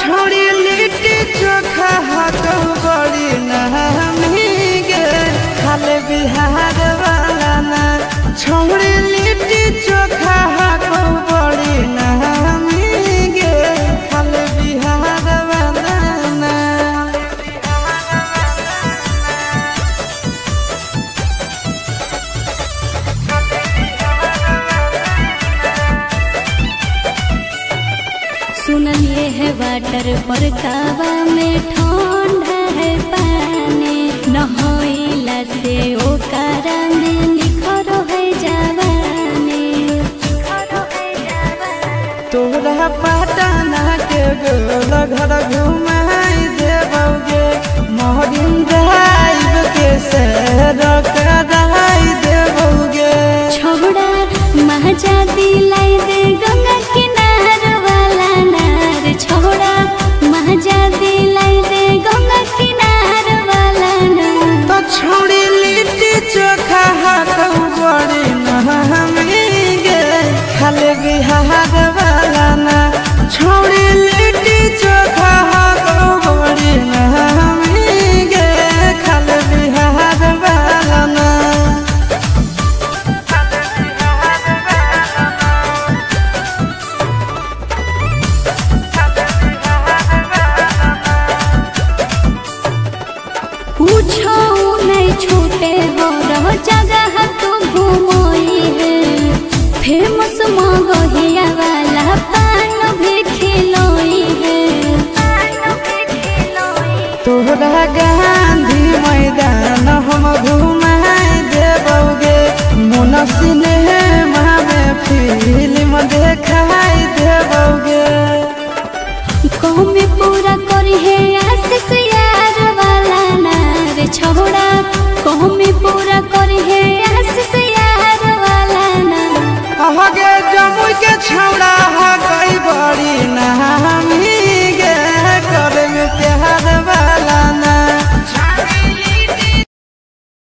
छोड़ी लिट्टी चोखा हाथो बड़ी नहमी गे खाले बिहार वाला ना छोड़ी लिट्टी चोखा हाथो बड़ी नहमी गे खाले बिहार वाला ना। सुनलिए है वाटर पर कावा में ठंडा है पानी नहइला से ओकरा में निखर है जवानी। तोरा पटना के गोल घर घुमाई देबोगे मोहरिन ड्राइव के सैर कराई देबोगे। छोड़ा महजा दिलाई दे गंगा किनार वाला नार छोड़ा महजा दिलाई दे गंगा किनार वाला नार। तो छोड़ी लिट्टी चोखा हाथो बड़ी नहमी गे खाले बिहार वाला ना छोड़ी लिट्टी चोखा हाथो बड़ी नहमी गे खाले बिहार वाला ना। पूछो नहीं छूटे हो रहो जगह तो घूमोई है फेमस मगहिया वाला पान भी खिलोई है। तोहरा गांधी मैदान हम घुमाई देबोगे मोना सिनेमा में फिल्म देखाई देबोगे। कौमे पूरा करी है आशीष यार वाला नार छोड़ा कौमे पूरा करी है आशीष यार वाला नार। आगे जमुई के छौड़ा हा गई